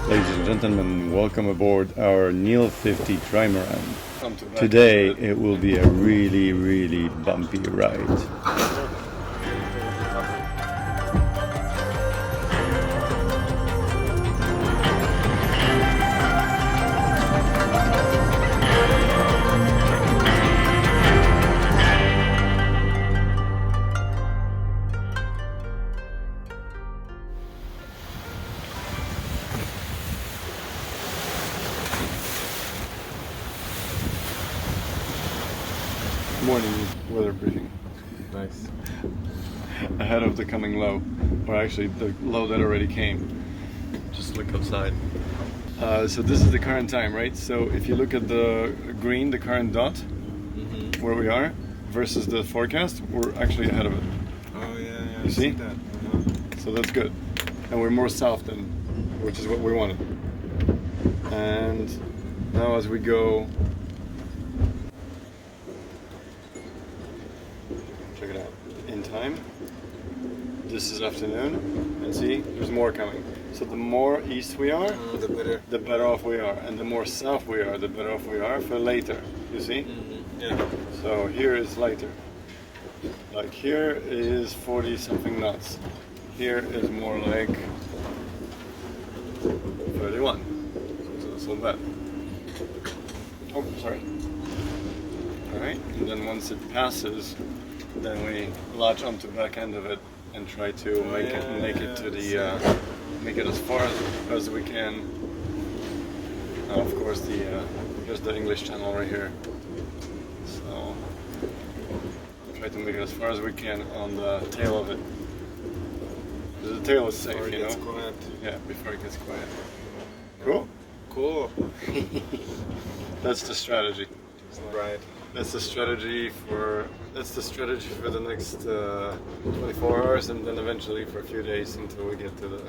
Ladies and gentlemen, welcome aboard our Neil 50 Trimaran. Today it will be a really bumpy ride. Morning weather briefing. Nice. Ahead of the coming low, or actually the low that already came. Just look outside. So this is the current time, right? So if you look at the green, the current dot, where we are, versus the forecast, we're actually ahead of it. Oh yeah, You see? that. So that's good. And we're more south than, which is what we wanted. And now as we go, check it out, in time, this is afternoon, and see, there's more coming. So the more east we are, the better off we are. And the more south we are, the better off we are for later, you see? Yeah. So here is later. Like here is 40 something knots. Here is more like 31. So it's not so bad. Oh, sorry. Alright, and then once it passes, then we latch onto the back end of it and try to make it to the make it as far as we can. Of course, here's the English channel right here. So try to make it as far as we can on the tail of it. The tail is safe, you know. Quiet. Yeah, before it gets quiet. Cool. Cool. That's the strategy. Right. That's the strategy for the next 24 hours, and then eventually for a few days until we get to the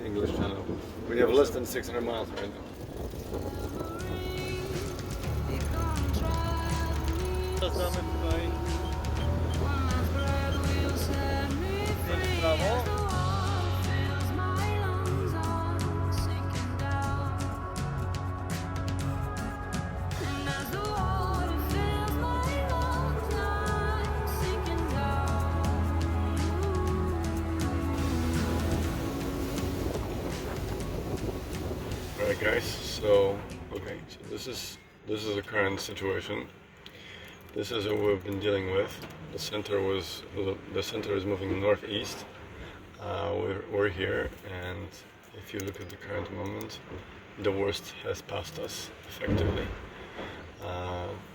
English channel. We have less than 600 miles right now. Alright guys, so this is the current situation. This is what we've been dealing with. The center is moving northeast. We're here, and if you look at the current moment, the worst has passed us effectively.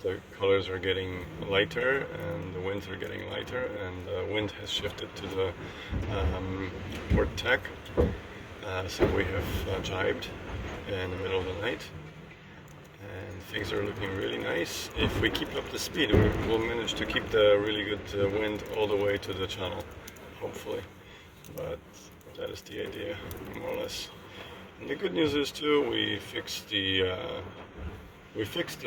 The colors are getting lighter and the winds are getting lighter, and the wind has shifted to the port tack. So we have jibed in the middle of the night, and things are looking really nice. If we keep up the speed, we'll manage to keep the really good wind all the way to the channel, hopefully. But that is the idea, more or less. And the good news is too, we fixed the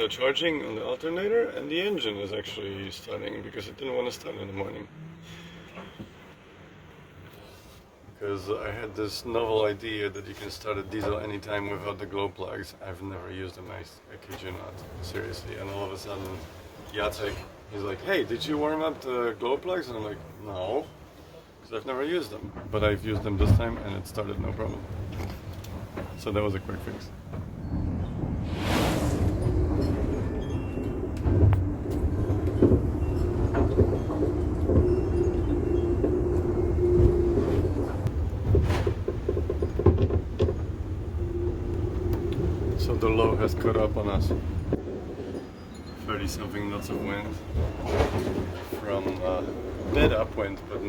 charging on the alternator, and the engine is actually starting because it didn't want to start in the morning. Because I had this novel idea that you can start a diesel anytime without the glow plugs. I've never used them, I kid you not, seriously. And all of a sudden, Jacek, he's like, hey, did you warm up the glow plugs? And I'm like, no, because I've never used them. But I've used them this time and it started no problem. So that was a quick fix. So the low has caught up on us. 30 something knots of wind from a bit upwind, but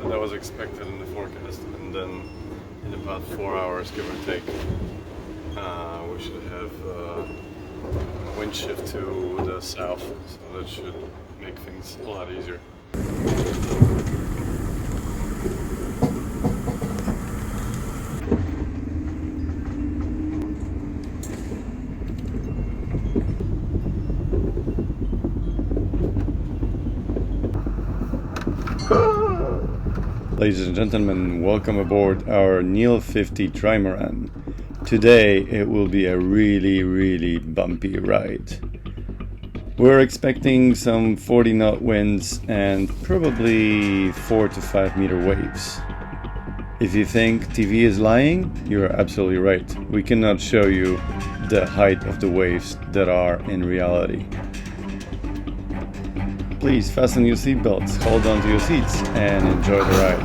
that was expected in the forecast. And then in about 4 hours, give or take, we should have a wind shift to the south. So that should make things a lot easier. Ladies and gentlemen, welcome aboard our Neil 50 Trimaran. Today it will be a really bumpy ride. We're expecting some 40 knot winds and probably 4 to 5 meter waves. If you think TV is lying, you're absolutely right. We cannot show you the height of the waves that are in reality. Please fasten your seatbelts, hold on to your seats, and enjoy the ride.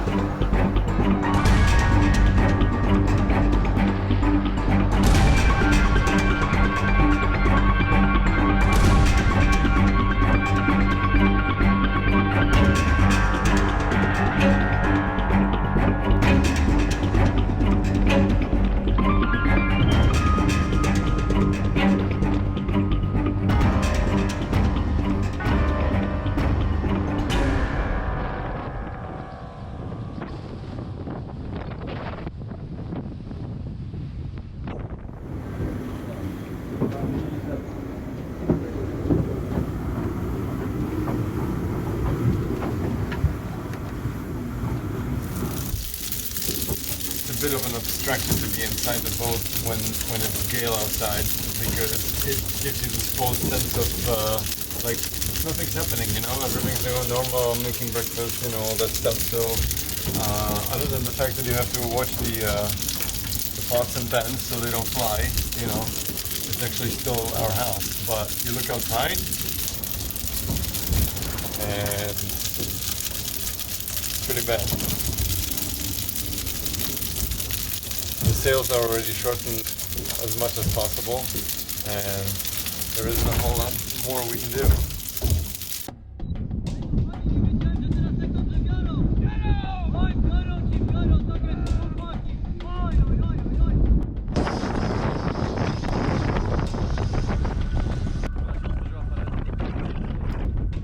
A bit of an abstraction to be inside the boat when it's gale outside, because it gives you this false sense of like nothing's happening, you know, everything's going normal, I'm making breakfast, you know, all that stuff. So other than the fact that you have to watch the pots and pans so they don't fly, you know, it's actually still our house. But you look outside and it's pretty bad. The sails are already shortened as much as possible, and there isn't a whole lot more we can do.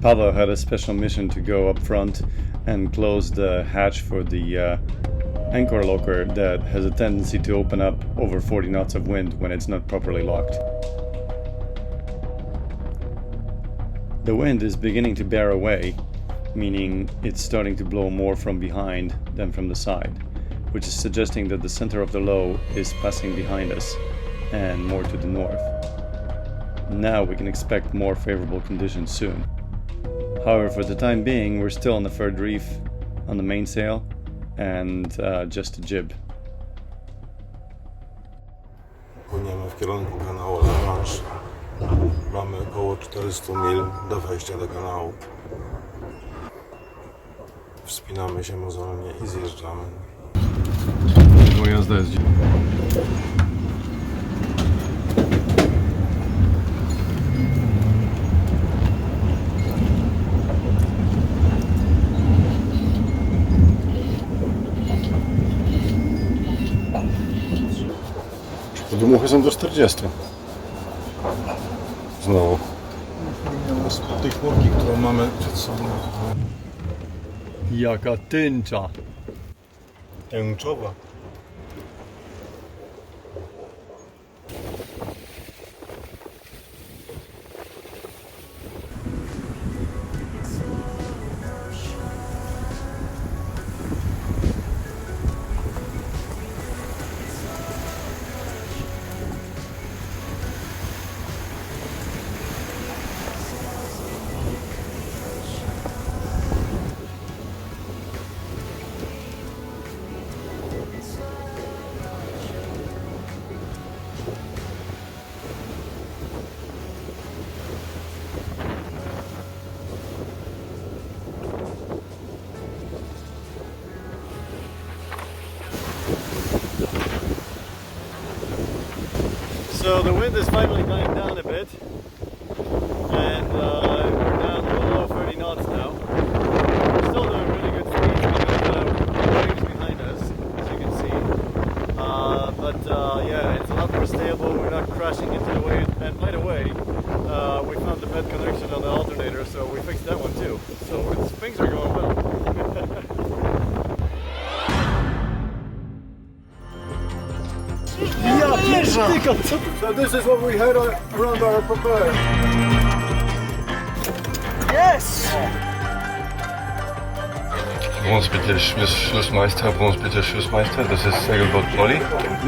Pavel had a special mission to go up front and close the hatch for the anchor locker that has a tendency to open up over 40 knots of wind when it's not properly locked. The wind is beginning to bear away, meaning it's starting to blow more from behind than from the side, which is suggesting that the center of the low is passing behind us and more to the north. Now we can expect more favorable conditions soon. However, for the time being, we're still on the third reef on the mainsail and just a jib. Płyniemy w kierunku kanału La Manche. Mamy około 400 mil do wejścia do kanału. Wspinamy się mozolnie i zjeżdżamy. Bo jazda jest Dmuchy są do 40. Znowu. Z tej chłopki, którą mamy przed sobą. Jaka tęcza. Tęczowa. So the wind is finally dying down a bit, and we're down below 30 knots now. We're still doing really good speeds with the waves behind us, as you can see. Yeah, it's a lot more stable, we're not crashing into the waves. And by the way, we found the bed connection on the alternator, so we fixed that one too. So things are going well. So this is what we had around our propeller. Yes! Wo uns bitte Schlussmeister, wo uns bitte Schlussmeister, das ist Segelboot Molly.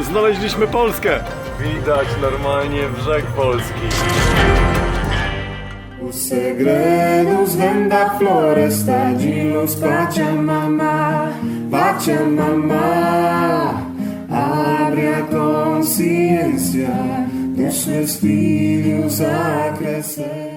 Znaleźliśmy Polskę! Widać normalnie brzeg Polski. Os segredos vêm da floresta de luz Pachamama, Pachamama. Abre a consciência dos seus filhos a crescer.